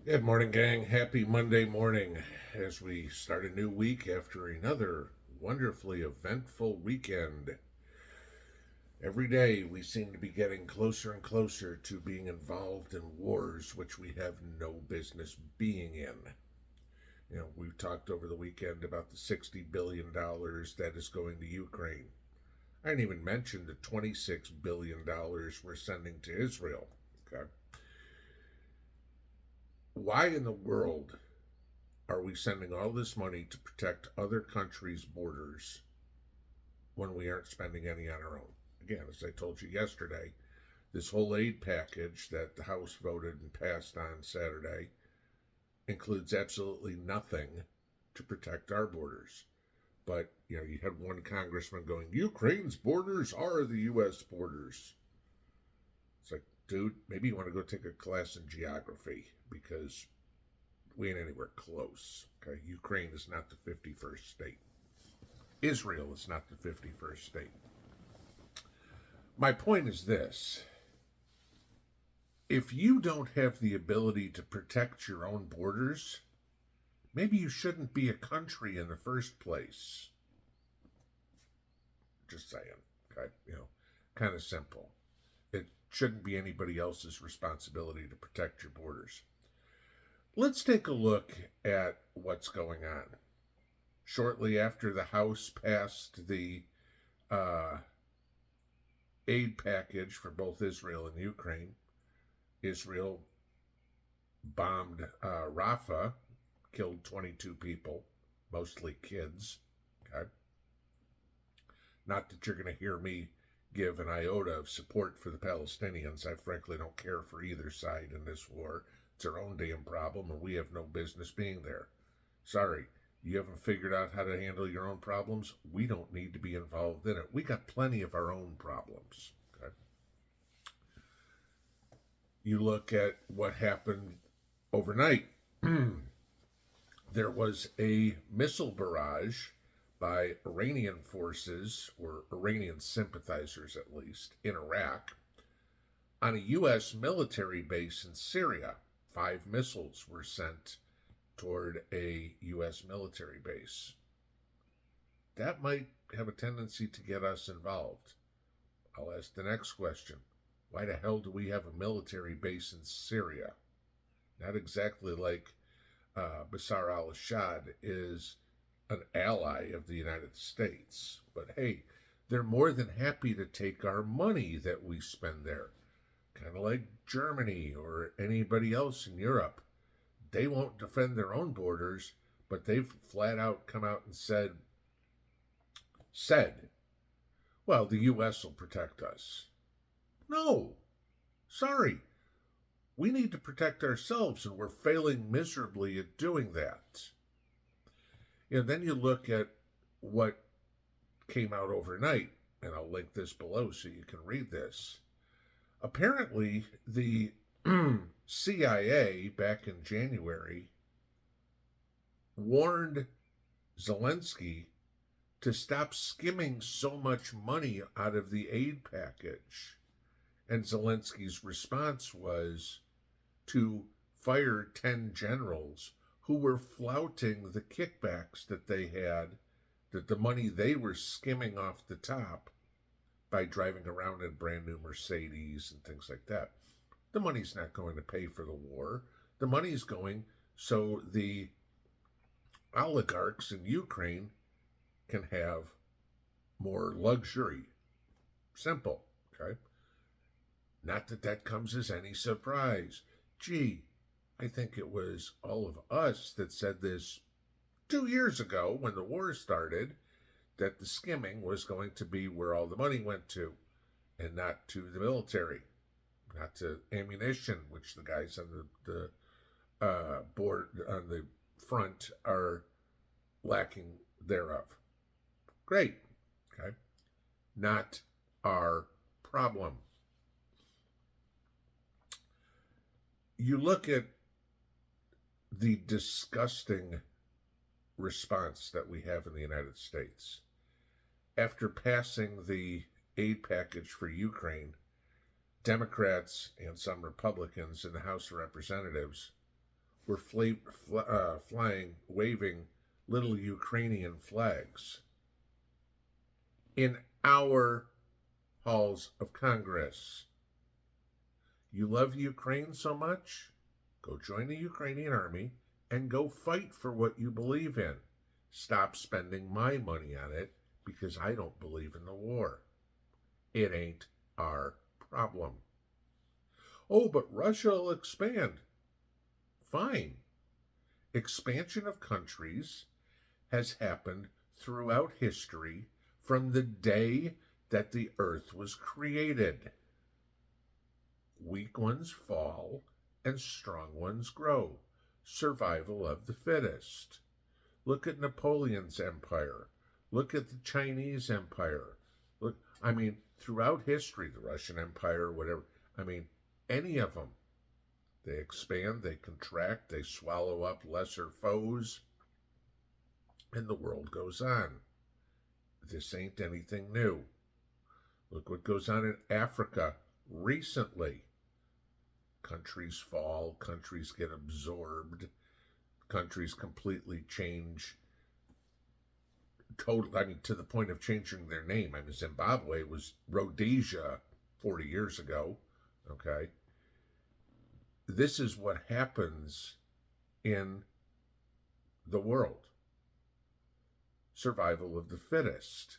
Good morning, gang. Happy Monday morning as we start a new week after another wonderfully eventful weekend. Every day we seem to be getting closer and closer to being involved in wars which we have no business being in. We've talked over the weekend about the $60 billion that is going to Ukraine. I didn't even mention the $26 billion we're sending to Israel. Okay. Why in the world are we sending all this money to protect other countries' borders when we aren't spending any on our own? Again, as I told you yesterday, this whole aid package that the House voted and passed on Saturday includes absolutely nothing to protect our borders. But, you had one congressman going, Ukraine's borders are the U.S. borders. It's like, dude, maybe you want to go take a class in geography because we ain't anywhere close. Okay, Ukraine is not the 51st state. Israel is not the 51st state. My point is this. If you don't have the ability to protect your own borders, maybe you shouldn't be a country in the first place. Just saying. Okay, kind of simple. It shouldn't be anybody else's responsibility to protect your borders. Let's take a look at what's going on. Shortly after the House passed the aid package for both Israel and Ukraine, Israel bombed Rafah, killed 22 people, mostly kids. Okay? Not that you're going to hear me give an iota of support for the Palestinians. I frankly don't care for either side in this war. It's their own damn problem, and we have no business being there. Sorry, you haven't figured out how to handle your own problems? We don't need to be involved in it. We got plenty of our own problems. Okay? You look at what happened overnight. There was a missile barrage by Iranian forces, or Iranian sympathizers at least, in Iraq, on a U.S. military base in Syria. 5 missiles were sent toward a U.S. military base. That might have a tendency to get us involved. I'll ask the next question. Why the hell do we have a military base in Syria? Not exactly like Bashar al-Assad is an ally of the United States. But hey, they're more than happy to take our money that we spend there. Kind of like Germany or anybody else in Europe. They won't defend their own borders, but they've flat out come out and said, well, the U.S. will protect us. No, sorry. We need to protect ourselves, and we're failing miserably at doing that. Then you look at what came out overnight, and I'll link this below so you can read this. Apparently, the CIA back in January warned Zelensky to stop skimming so much money out of the aid package. And Zelensky's response was to fire 10 generals who were flouting the kickbacks that they had, that the money they were skimming off the top by driving around in brand new Mercedes and things like that. The money's not going to pay for the war. The money's going so the oligarchs in Ukraine can have more luxury. Simple, okay? Not that that comes as any surprise. Gee, I think it was all of us that said this 2 years ago when the war started, that the skimming was going to be where all the money went to, and not to the military, not to ammunition, which the guys on the board on the front are lacking thereof. Great, okay? Not our problem. You look at the disgusting response that we have in the United States. After passing the aid package for Ukraine, Democrats and some Republicans in the House of Representatives were flying, waving little Ukrainian flags in our halls of Congress. You love Ukraine so much? Go join the Ukrainian army and go fight for what you believe in. Stop spending my money on it because I don't believe in the war. It ain't our problem. Oh, but Russia will expand. Fine. Expansion of countries has happened throughout history from the day that the earth was created. Weak ones fall and strong ones grow. Survival of the fittest. Look at Napoleon's empire. Look at the Chinese empire. Look, throughout history, the Russian Empire, whatever, any of them, they expand, they contract, they swallow up lesser foes, and the world goes on. This ain't anything new. Look what goes on in Africa recently. Countries fall, countries get absorbed, countries completely change, to the point of changing their name. Zimbabwe was Rhodesia 40 years ago, okay? This is what happens in the world. Survival of the fittest.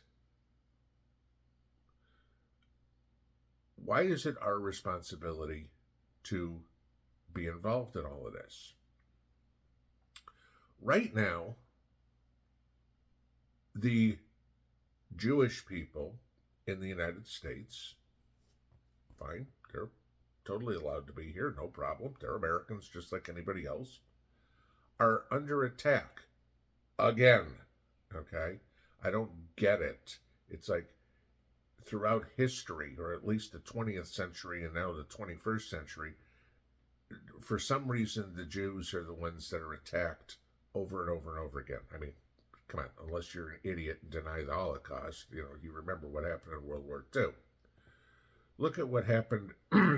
Why is it our responsibility to be involved in all of this? Right now, the Jewish people in the United States, fine, they're totally allowed to be here, no problem. They're Americans just like anybody else, are under attack again, okay? I don't get it. It's like throughout history, or at least the 20th century and now the 21st century, for some reason the Jews are the ones that are attacked over and over and over again. Come on, unless you're an idiot and deny the Holocaust, you remember what happened in World War II. Look at what happened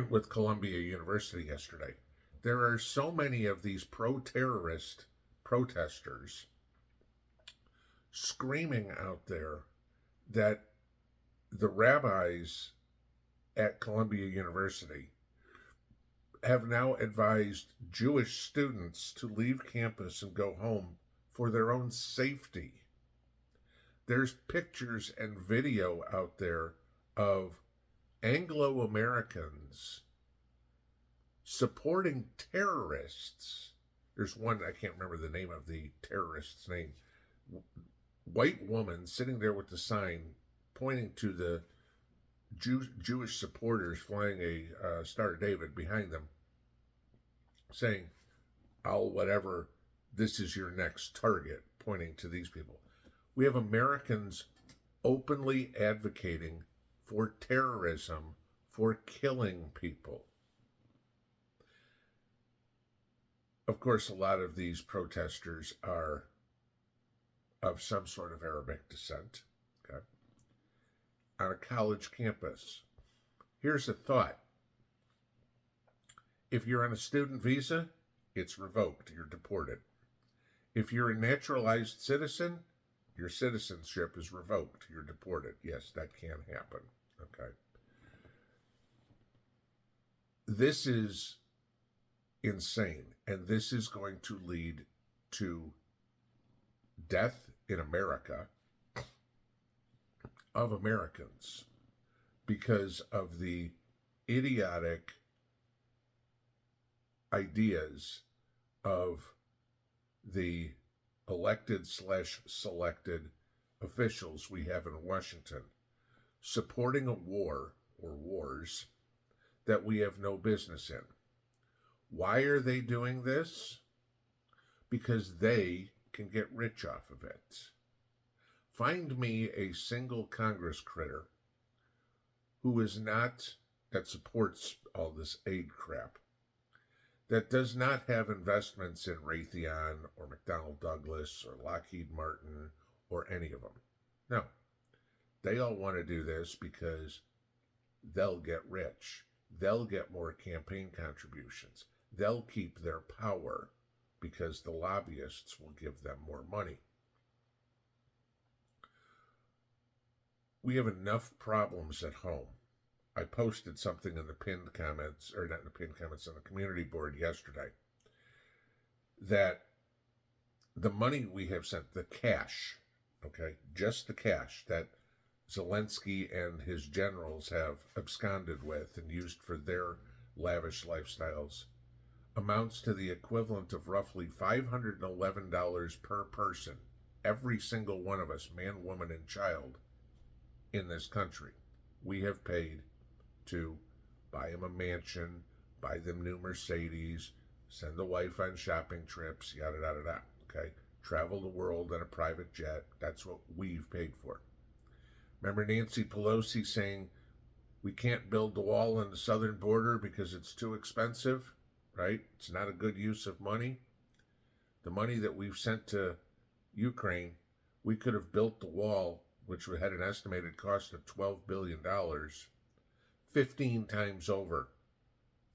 with Columbia University yesterday. There are so many of these pro-terrorist protesters screaming out there that the rabbis at Columbia University have now advised Jewish students to leave campus and go home for their own safety. There's pictures and video out there of Anglo-Americans supporting terrorists. There's one, I can't remember the name of the terrorist's name. White woman sitting there with the sign pointing to the Jewish supporters flying a Star of David behind them, saying, "I'll whatever, this is your next target," pointing to these people. We have Americans openly advocating for terrorism, for killing people. Of course, a lot of these protesters are of some sort of Arabic descent, okay? On a college campus. Here's a thought. If you're on a student visa, it's revoked. You're deported. If you're a naturalized citizen, your citizenship is revoked. You're deported. Yes, that can happen. Okay. This is insane, and this is going to lead to death in America of Americans because of the idiotic ideas of the elected/selected officials we have in Washington supporting a war or wars that we have no business in. Why are they doing this? Because they can get rich off of it. Find me a single Congress critter who is not, that supports all this aid crap, that does not have investments in Raytheon or McDonnell Douglas or Lockheed Martin or any of them. No. They all want to do this because they'll get rich. They'll get more campaign contributions. They'll keep their power. because the lobbyists will give them more money. We have enough problems at home. I posted something in the pinned comments, or not in the pinned comments, on the community board yesterday, that the money we have sent, the cash, okay, just the cash that Zelensky and his generals have absconded with and used for their lavish lifestyles, amounts to the equivalent of roughly $511 per person, every single one of us, man, woman, and child, in this country. We have paid to buy them a mansion, buy them new Mercedes, send the wife on shopping trips, yada, yada, yada, okay? Travel the world in a private jet. That's what we've paid for. Remember Nancy Pelosi saying we can't build the wall on the southern border because it's too expensive, right? It's not a good use of money. The money that we've sent to Ukraine, we could have built the wall, which had an estimated cost of $12 billion, 15 times over.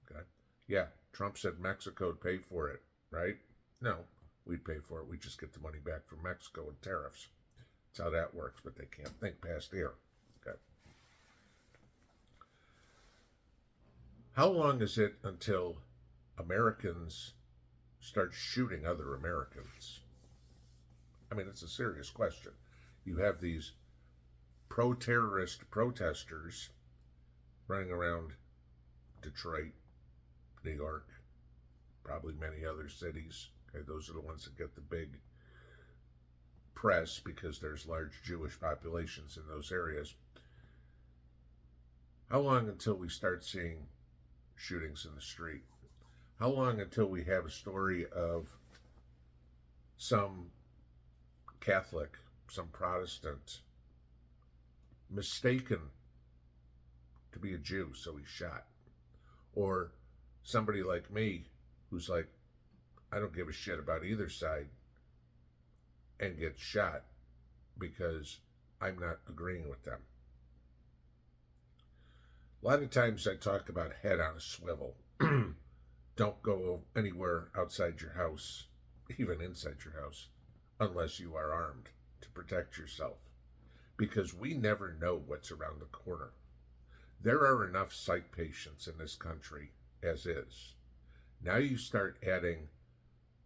Okay? Yeah, Trump said Mexico would pay for it, right? No, we'd pay for it. We just get the money back from Mexico in tariffs. That's how that works, but they can't think past here. Okay. How long is it until Americans start shooting other Americans? I mean, it's a serious question. You have these pro-terrorist protesters running around Detroit, New York, probably many other cities. Okay, those are the ones that get the big press because there's large Jewish populations in those areas. How long until we start seeing shootings in the street? How long until we have a story of some Catholic, some Protestant, mistaken to be a Jew, so he's shot? Or somebody like me who's like, I don't give a shit about either side, and gets shot because I'm not agreeing with them. A lot of times I talk about head on a swivel. Don't go anywhere outside your house, even inside your house, unless you are armed to protect yourself. Because we never know what's around the corner. There are enough psych patients in this country as is. Now you start adding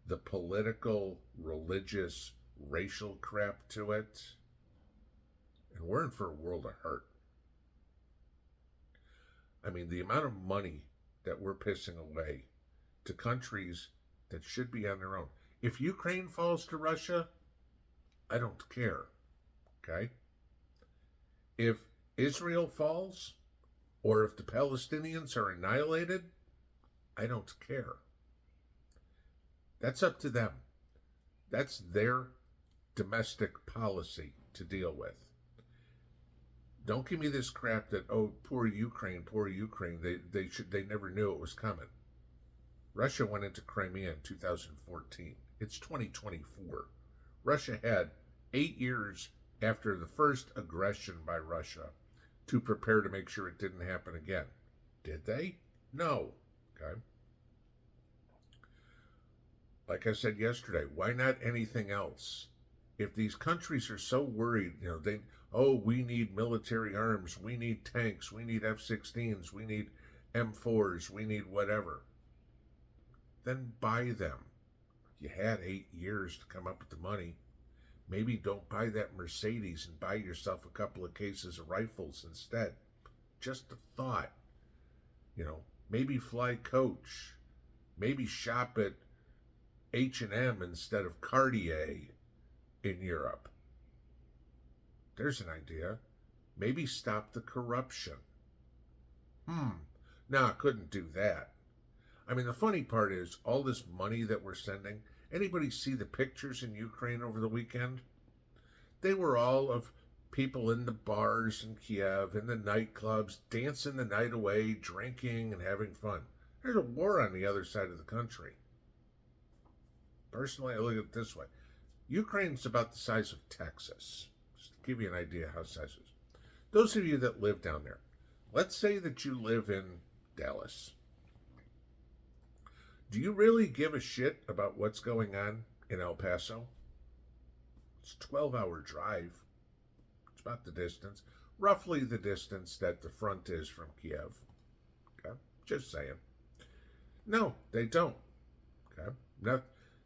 the political, religious, racial crap to it, and we're in for a world of hurt. I mean, the amount of money that we're pissing away to countries that should be on their own. If Ukraine falls to Russia, I don't care, okay? If Israel falls, or if the Palestinians are annihilated, I don't care. That's up to them. That's their domestic policy to deal with. Don't give me this crap that, oh, poor Ukraine. They never knew it was coming. Russia went into Crimea in 2014. It's 2024. Russia had 8 years after the first aggression by Russia to prepare to make sure it didn't happen again. Did they? No. Okay. Like I said yesterday, why not anything else? If these countries are so worried, we need military arms, we need tanks, we need F-16s, we need M4s, we need whatever, then buy them. You had 8 years to come up with the money. Maybe don't buy that Mercedes and buy yourself a couple of cases of rifles instead. Just a thought. Maybe fly coach. Maybe shop at H&M instead of Cartier in Europe. There's an idea. Maybe stop the corruption. No, I couldn't do that. I mean, the funny part is all this money that we're sending. Anybody see the pictures in Ukraine over the weekend? They were all of people in the bars in Kiev, in the nightclubs, dancing the night away, drinking and having fun. There's a war on the other side of the country. Personally, I look at it this way. Ukraine's about the size of Texas. Just to give you an idea how size it is. Those of you that live down there, let's say that you live in Dallas. Do you really give a shit about what's going on in El Paso? It's a 12-hour drive. It's about the distance, roughly the distance that the front is from Kiev. Okay, just saying. No, they don't. Okay, no,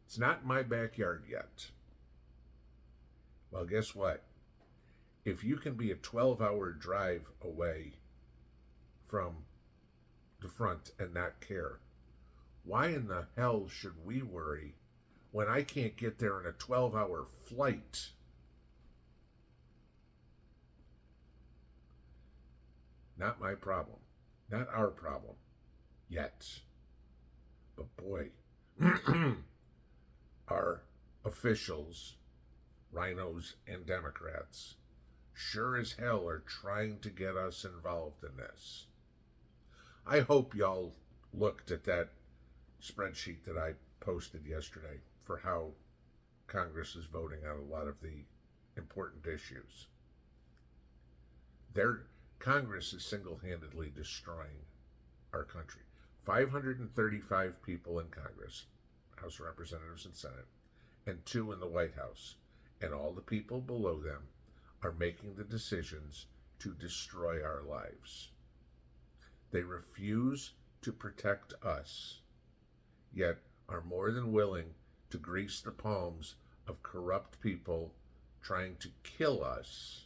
it's not in my backyard yet. Well, guess what? If you can be a 12-hour drive away from the front and not care, why in the hell should we worry when I can't get there in a 12-hour flight? Not my problem. Not our problem. Yet. But boy, our officials, rhinos and Democrats, sure as hell are trying to get us involved in this. I hope y'all looked at that spreadsheet that I posted yesterday for how Congress is voting on a lot of the important issues. Congress is single-handedly destroying our country. 535 people in Congress, House of Representatives and Senate, and 2 in the White House. And all the people below them are making the decisions to destroy our lives. They refuse to protect us, yet are more than willing to grease the palms of corrupt people trying to kill us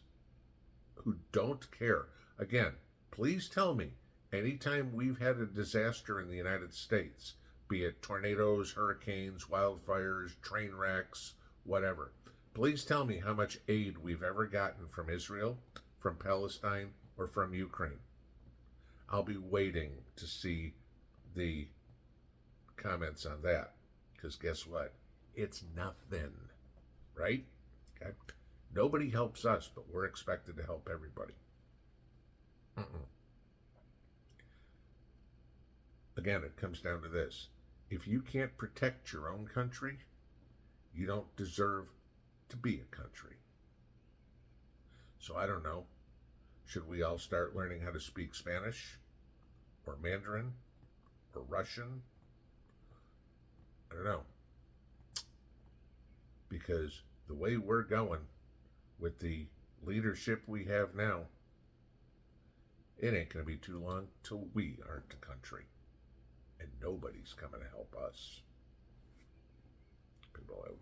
who don't care. Again, please tell me, anytime we've had a disaster in the United States, be it tornadoes, hurricanes, wildfires, train wrecks, whatever, please tell me how much aid we've ever gotten from Israel, from Palestine, or from Ukraine. I'll be waiting to see the comments on that, because guess what? It's nothing, right? Okay? Nobody helps us, but we're expected to help everybody. Again, it comes down to this. If you can't protect your own country, you don't deserve to be a country. So I don't know. Should we all start learning how to speak Spanish? Or Mandarin? Or Russian? I don't know. Because the way we're going, with the leadership we have now, it ain't going to be too long till we aren't a country. And nobody's coming to help us. Pinball out.